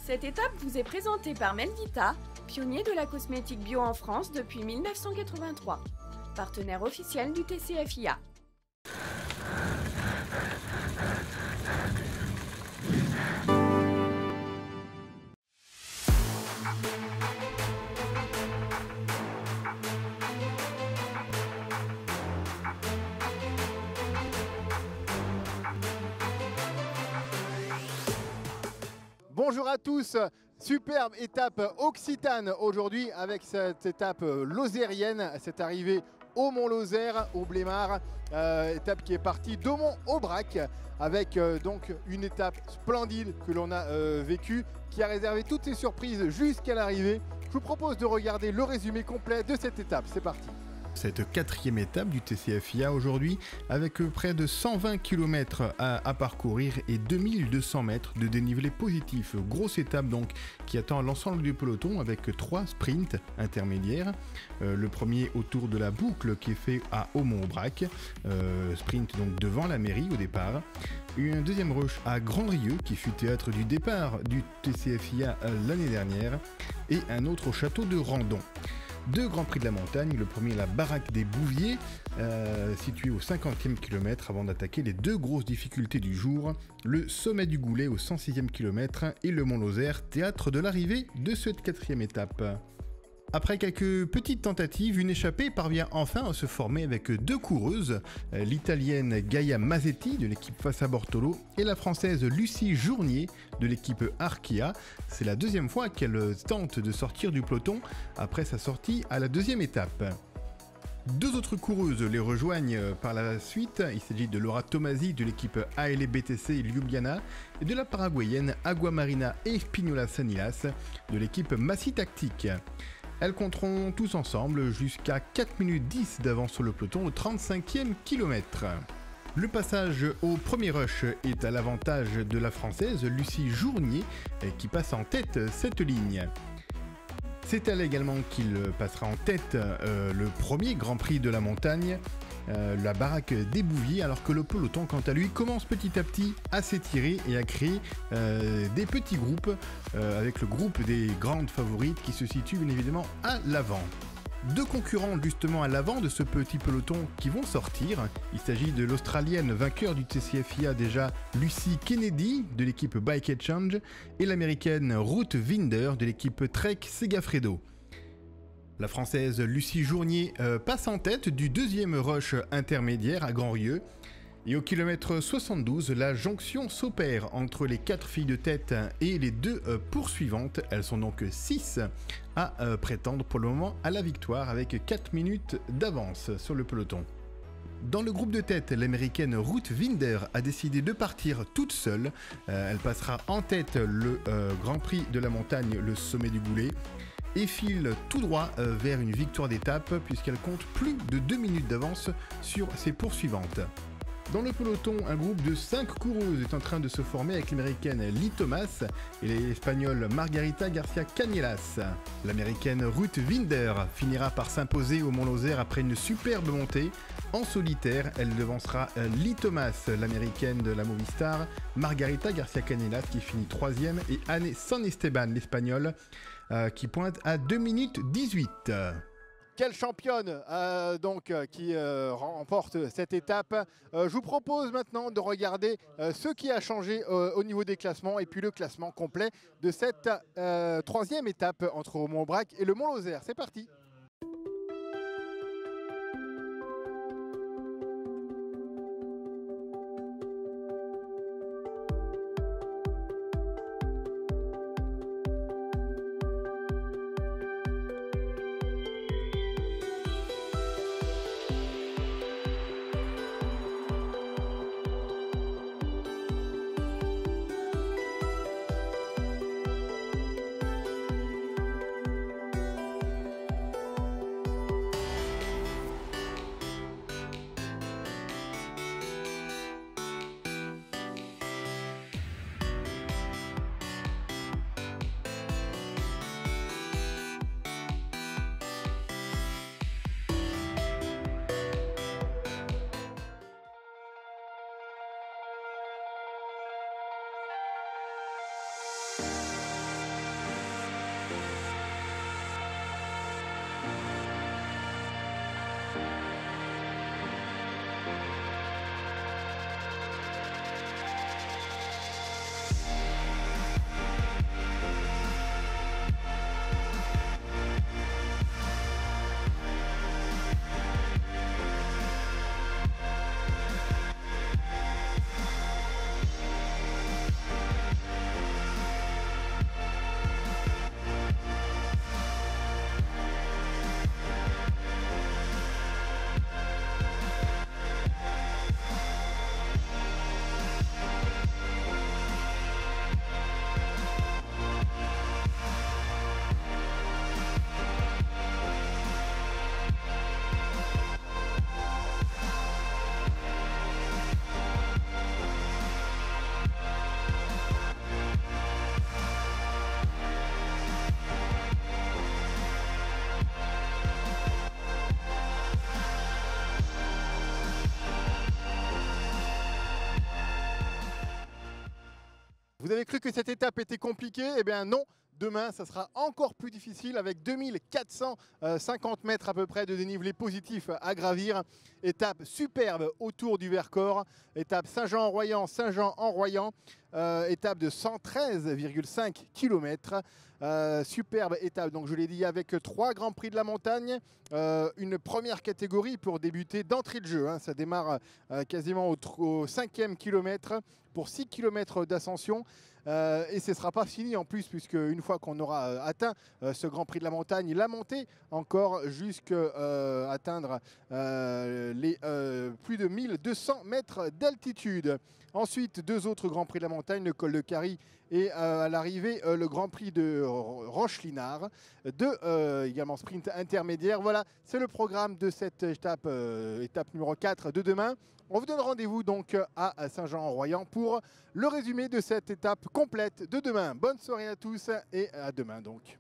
Cette étape vous est présentée par Melvita, pionnier de la cosmétique bio en France depuis 1983, partenaire officiel du TCFIA. Bonjour à tous, superbe étape occitane aujourd'hui avec cette étape lozérienne, cette arrivée au Mont-Lozère, au Blémard, étape qui est partie d'Aumont-Aubrac avec donc une étape splendide que l'on a vécue, qui a réservé toutes ses surprises jusqu'à l'arrivée. Je vous propose de regarder le résumé complet de cette étape, c'est parti. Cette quatrième étape du TCFIA aujourd'hui avec près de 120 km à parcourir et 2200 mètres de dénivelé positif. Grosse étape donc qui attend l'ensemble du peloton avec 3 sprints intermédiaires. Le premier autour de la boucle qui est fait à Aumont-Aubrac, sprint donc devant la mairie au départ. Une deuxième rush à Grand-Rieux qui fut théâtre du départ du TCFIA l'année dernière et un autre au château de Randon. 2 grands prix de la montagne, le premier la baraque des Bouviers, situé au 50e kilomètre avant d'attaquer les 2 grosses difficultés du jour, le sommet du Goulet au 106e kilomètre et le Mont-Lozère, théâtre de l'arrivée de cette 4e étape. Après quelques petites tentatives, une échappée parvient enfin à se former avec 2 coureuses, l'italienne Gaia Mazzetti de l'équipe Fassa Bortolo et la française Lucie Journier de l'équipe Arkea. C'est la 2e fois qu'elle tente de sortir du peloton après sa sortie à la 2e étape. 2 autres coureuses les rejoignent par la suite, il s'agit de Laura Tomasi de l'équipe ALE BTC Ljubljana et de la paraguayenne Aguamarina Espinola Sanilas de l'équipe Massi Tactique. Elles compteront tous ensemble jusqu'à 4 minutes 10 d'avance sur le peloton au 35e kilomètre. Le passage au premier rush est à l'avantage de la française Lucie Journier qui passe en tête cette ligne. C'est elle également qu'il passera en tête le premier Grand Prix de la montagne, la baraque des Bouviers, alors que le peloton quant à lui commence petit à petit à s'étirer et à créer des petits groupes avec le groupe des grandes favorites qui se situe bien évidemment à l'avant. 2 concurrents justement à l'avant de ce petit peloton qui vont sortir. Il s'agit de l'Australienne vainqueur du TCFIA déjà Lucy Kennedy de l'équipe Bike Exchange et l'Américaine Ruth Winder de l'équipe Trek Segafredo. La Française Lucie Journier passe en tête du 2e rush intermédiaire à Grand-Rieux. Et au kilomètre 72, la jonction s'opère entre les 4 filles de tête et les 2 poursuivantes. Elles sont donc 6 à prétendre pour le moment à la victoire avec 4 minutes d'avance sur le peloton. Dans le groupe de tête, l'américaine Ruth Winder a décidé de partir toute seule. Elle passera en tête le Grand Prix de la montagne, le sommet du Goulet, et file tout droit vers une victoire d'étape puisqu'elle compte plus de 2 minutes d'avance sur ses poursuivantes. Dans le peloton, un groupe de 5 coureuses est en train de se former avec l'américaine Lee Thomas et l'espagnole Margarita Garcia Cañelas. L'américaine Ruth Winder finira par s'imposer au Mont-Lozère après une superbe montée. En solitaire, elle devancera Lee Thomas, l'américaine de la Movistar, Margarita Garcia Cañelas qui finit 3e et Anne San Esteban, l'espagnole, qui pointe à 2 minutes 18. Quelle championne qui remporte cette étape. Je vous propose maintenant de regarder ce qui a changé au niveau des classements et puis le classement complet de cette 3e étape entre Aumont-Aubrac et le Mont-Lozère. C'est parti. Vous avez cru que cette étape était compliquée? Eh bien non, demain ça sera encore plus difficile avec 2450 mètres à peu près de dénivelé positif à gravir. Étape superbe autour du Vercors, étape Saint-Jean-en-Royan, Saint-Jean-en-Royan, étape de 113,5 km. Superbe étape, donc je l'ai dit, avec 3 Grands Prix de la montagne, une première catégorie pour débuter d'entrée de jeu, hein. Ça démarre quasiment au 5e kilomètre pour 6 km d'ascension. Et ce ne sera pas fini en plus, puisque une fois qu'on aura atteint ce Grand Prix de la montagne, la montée encore jusqu'à atteindre les plus de 1200 mètres d'altitude. Ensuite, 2 autres Grands Prix de la montagne, le col de Carie et à l'arrivée le Grand Prix de Rochelinard, également sprint intermédiaire. Voilà, c'est le programme de cette étape, étape numéro 4 de demain. On vous donne rendez-vous donc à Saint-Jean-en-Royan pour le résumé de cette étape complète de demain. Bonne soirée à tous et à demain donc.